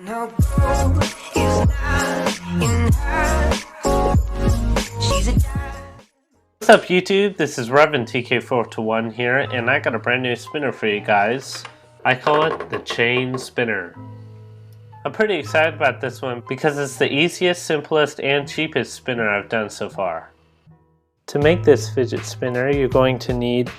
No gold is not in her. She's a What's up YouTube? This is Revan TK421 here, and I got a brand new spinner for you guys. I call it the Chain Spinner. I'm pretty excited about this one because it's the easiest, simplest, and cheapest spinner I've done so far. To make this fidget spinner, you're going to need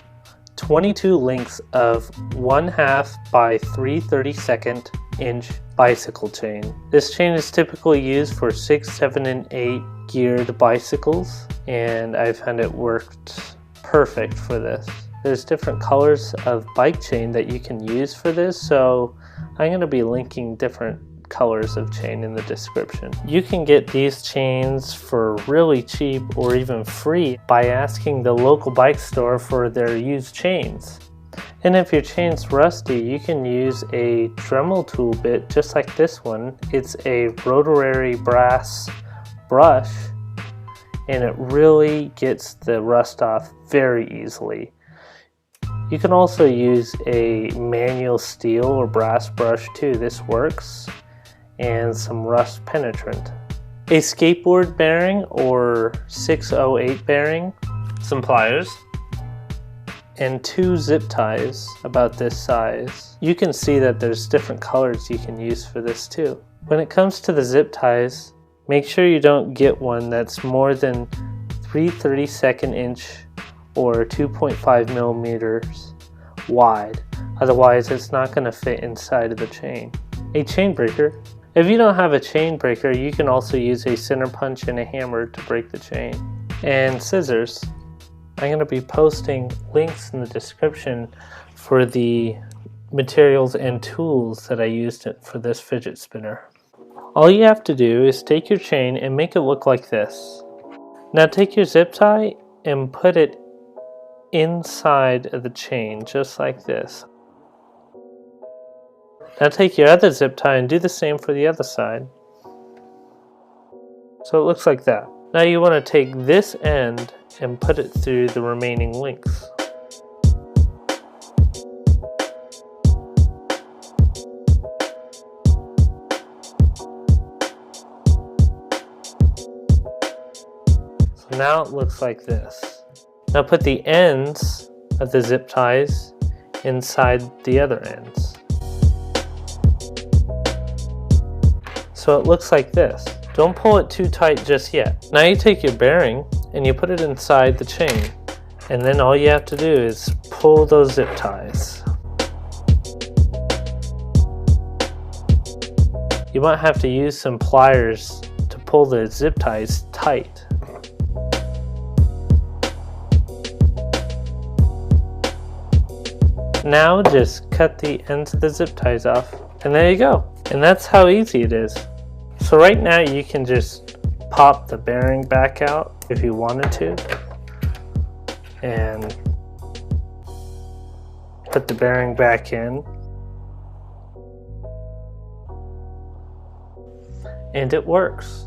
22 links of 1/2 by 3/32 inch bicycle chain. This chain is typically used for 6, 7, and 8 geared bicycles, and I found it worked perfect for this. There's different colors of bike chain that you can use for this, so I'm going to be linking different colors of chain in the description. You can get these chains for really cheap or even free by asking the local bike store for their used chains. And if your chain's rusty, you can use a Dremel tool bit just like this one. It's a rotary brass brush, and it really gets the rust off very easily. You can also use a manual steel or brass brush too. This works. And some rust penetrant. A skateboard bearing or 608 bearing, some pliers, and 2 zip ties about this size. You can see that there's different colors you can use for this too. When it comes to the zip ties, make sure you don't get one that's more than 3/32 inch or 2.5 millimeters wide. Otherwise, it's not going to fit inside of the chain. A chain breaker. If you don't have a chain breaker, you can also use a center punch and a hammer to break the chain. And scissors. I'm going to be posting links in the description for the materials and tools that I used for this fidget spinner. All you have to do is take your chain and make it look like this. Now take your zip tie and put it inside of the chain, just like this. Now take your other zip tie and do the same for the other side. So it looks like that. Now you want to take this end and put it through the remaining links. So now it looks like this. Now put the ends of the zip ties inside the other ends. So it looks like this. Don't pull it too tight just yet. Now you take your bearing and you put it inside the chain, and then all you have to do is pull those zip ties. You might have to use some pliers to pull the zip ties tight. Now just cut the ends of the zip ties off, and there you go. And that's how easy it is. So right now you can just pop the bearing back out if you wanted to, and put the bearing back in, and it works.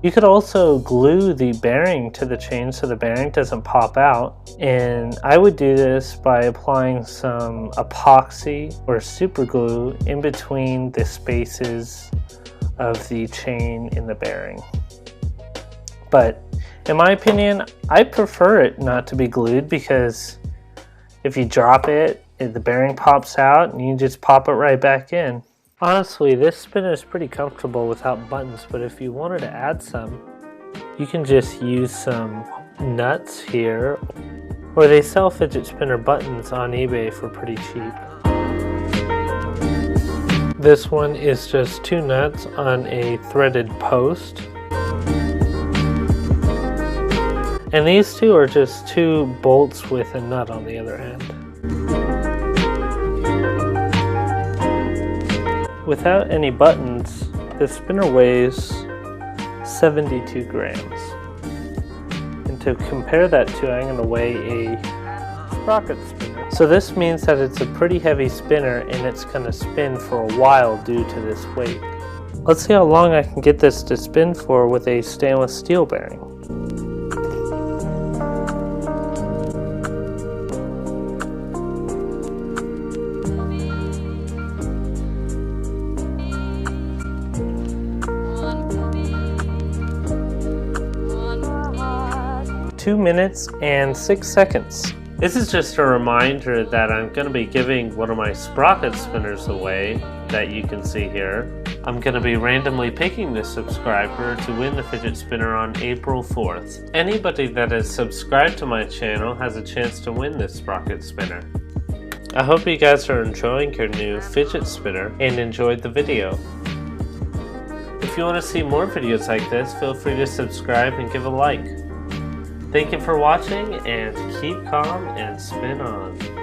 You could also glue the bearing to the chain so the bearing doesn't pop out, and I would do this by applying some epoxy or super glue in between the spaces of the chain in the bearing. But in my opinion, I prefer it not to be glued, because if you drop it, the bearing pops out and you just pop it right back in. Honestly, this spinner is pretty comfortable without buttons, but if you wanted to add some, you can just use some nuts here, or they sell fidget spinner buttons on eBay for pretty cheap. This one is just 2 nuts on a threaded post. And these 2 are just 2 bolts with a nut on the other end. Without any buttons, the spinner weighs 72 grams. And to compare that to, I'm going to weigh a rocket spinner. So this means that it's a pretty heavy spinner, and it's going to spin for a while due to this weight. Let's see how long I can get this to spin for with a stainless steel bearing. 2 minutes and 6 seconds. This is just a reminder that I'm going to be giving one of my sprocket spinners away that you can see here. I'm going to be randomly picking this subscriber to win the fidget spinner on April 4th. Anybody that is subscribed to my channel has a chance to win this sprocket spinner. I hope you guys are enjoying your new fidget spinner and enjoyed the video. If you want to see more videos like this, feel free to subscribe and give a like. Thank you for watching, and keep calm and spin on.